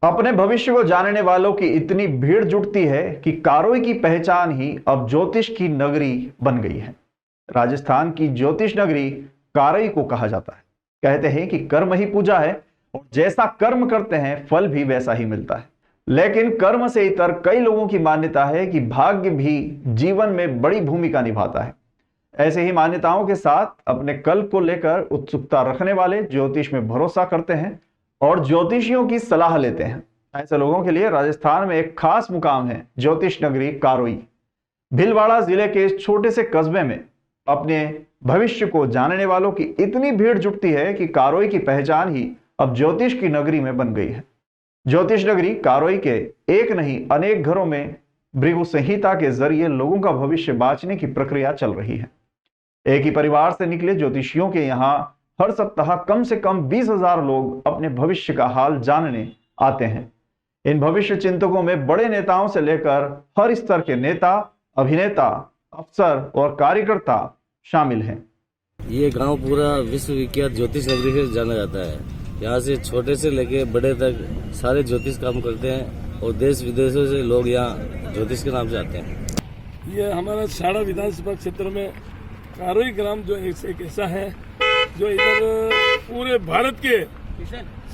अपने भविष्य को जानने वालों की इतनी भीड़ जुटती है कि कारोई की पहचान ही अब ज्योतिष की नगरी बन गई है। राजस्थान की ज्योतिष नगरी कारोई को कहा जाता है। कहते हैं कि कर्म ही पूजा है और जैसा कर्म करते हैं फल भी वैसा ही मिलता है। लेकिन कर्म से इतर कई लोगों की मान्यता है कि भाग्य भी जीवन में बड़ी भूमिका निभाता है। ऐसे ही मान्यताओं के साथ अपने कल को लेकर उत्सुकता रखने वाले ज्योतिष में भरोसा करते हैं और ज्योतिषियों की सलाह लेते हैं। ऐसे लोगों के लिए राजस्थान में एक खास मुकाम है ज्योतिष नगरी कारोई। भीलवाड़ा जिले के इस छोटे से कस्बे में अपने भविष्य को जानने वालों की इतनी भीड़ जुटती है कि कारोई की पहचान ही अब ज्योतिष की नगरी में बन गई है। ज्योतिष नगरी कारोई के एक नहीं अनेक घरों में भृगु संहिता के जरिए लोगों का भविष्य बांचने की प्रक्रिया चल रही है। एक ही परिवार से निकले ज्योतिषियों के यहाँ हर सप्ताह कम से कम 20,000 लोग अपने भविष्य का हाल जानने आते हैं। इन भविष्य चिंतकों में बड़े नेताओं से लेकर हर स्तर के नेता, अभिनेता, अफसर और कार्यकर्ता शामिल हैं। ये गांव पूरा विश्व विख्यात ज्योतिष नगरी से जाना जाता है। यहाँ से छोटे से लेके बड़े तक सारे ज्योतिष काम करते हैं और देश विदेशों से लोग यहाँ ज्योतिष के नाम से आते हैं। ये हमारा साड़ा विधानसभा क्षेत्र में कारोई ग्राम जो एक ऐसा है जो इधर पूरे भारत के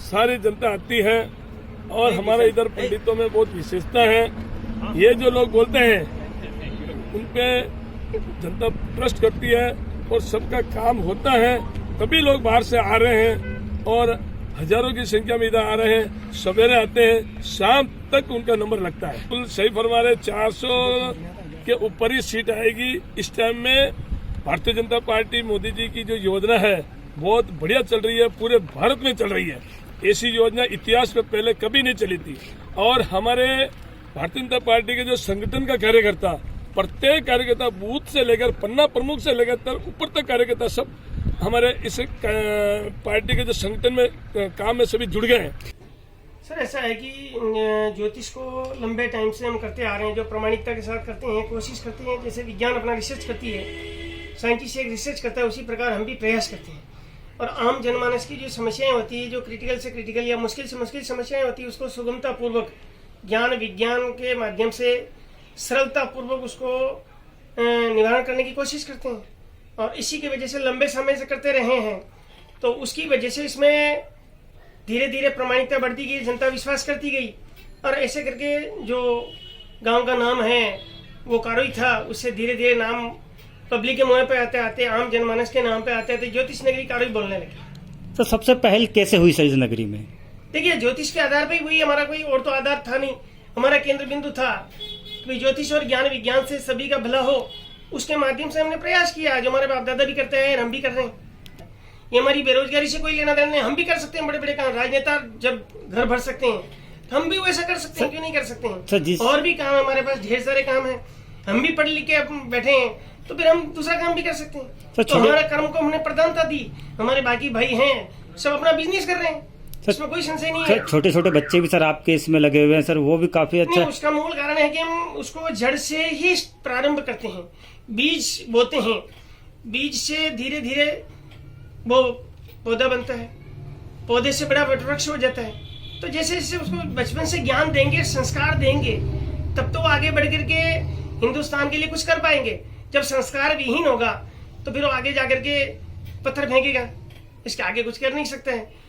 सारी जनता आती है और हमारे इधर पंडितों में बहुत विशेषता है। ये जो लोग बोलते हैं उन पे जनता ट्रस्ट करती है और सबका काम होता है, तभी लोग बाहर से आ रहे हैं और हजारों की संख्या में इधर आ रहे हैं। सवेरे आते हैं, शाम तक उनका नंबर लगता है। कुल सही फरमा रहे 400 के ऊपर ही सीट आएगी। इस टाइम में भारतीय जनता पार्टी मोदी जी की जो योजना है बहुत बढ़िया चल रही है, पूरे भारत में चल रही है। ऐसी योजना इतिहास में पहले कभी नहीं चली थी। और हमारे भारतीय जनता पार्टी के जो संगठन का कार्यकर्ता, प्रत्येक कार्यकर्ता बूथ से लेकर पन्ना प्रमुख से लेकर ऊपर तक कार्यकर्ता सब हमारे इस पार्टी के जो संगठन में काम में सभी जुड़ गए हैं। सर ऐसा है कि ज्योतिष को लंबे टाइम से हम करते आ रहे हैं, जो प्रामाणिकता के साथ करते हैं, कोशिश करते हैं। जैसे विज्ञान अपना रिसर्च करती है, साइंटिस्ट एक रिसर्च करता है, उसी प्रकार हम भी प्रयास करते हैं। और आम जनमानस की जो समस्याएं होती है, जो क्रिटिकल से क्रिटिकल या मुश्किल से मुश्किल समस्याएं होती है, उसको सुगमता पूर्वक ज्ञान विज्ञान के माध्यम से सरलता पूर्वक उसको निवारण करने की कोशिश करते हैं। और इसी की वजह से लंबे समय से करते रहे हैं, तो उसकी वजह से इसमें धीरे धीरे प्रामाणिकता बढ़ती गई, जनता विश्वास करती गई। और ऐसे करके जो गांव का नाम है वो कारोई था, उससे धीरे धीरे नाम पब्लिक के मुंह पे आते आते आम जनमानस के नाम पे आते आते ज्योतिष नगरी कारोई बोलने लगे। तो सबसे पहल कैसे हुई सर इस नगरी में? देखिए, ज्योतिष के आधार पे हुई, हमारा कोई और तो आधार था नहीं। हमारा केंद्र बिंदु था कि ज्योतिष और ज्ञान विज्ञान से सभी का भला हो, उसके माध्यम से हमने प्रयास किया। जो हमारे बाप दादा भी करते हैं, हम भी कर रहे हैं। ये हमारी बेरोजगारी से कोई लेना देना नहीं। हम भी कर सकते हैं बड़े बड़े काम। राजनेता जब घर भर सकते हैं, हम भी वैसा कर सकते हैं, क्यों नहीं कर सकते हैं? और भी काम हमारे पास ढेर सारे काम है। हम भी पढ़ लिख के बैठे हैं, तो फिर हम दूसरा काम भी कर सकते हैं। तो हमारे कर्म को हमने प्रधानता दी। हमारे बाकी भाई हैं, सब अपना बिजनेस कर रहे हैं, इसमें कोई संशय नहीं है। छोटे छोटे बच्चे भी सर आपके इसमें लगे हुए हैं सर, वो भी काफी अच्छा है। उसका मूल कारण है कि हम उसको जड़ से ही प्रारंभ करते हैं, बीज बोते हैं। बीज से धीरे धीरे वो पौधा बनता है, पौधे से बड़ा वृक्ष हो जाता है। तो जैसे जैसे उसको बचपन से ज्ञान देंगे, संस्कार देंगे, तब तो आगे बढ़ करके हिंदुस्तान के लिए कुछ कर पाएंगे। जब संस्कार विहीन होगा तो फिर वो आगे जाकर के पत्थर फेंकेगा, इसके आगे कुछ कर नहीं सकता है।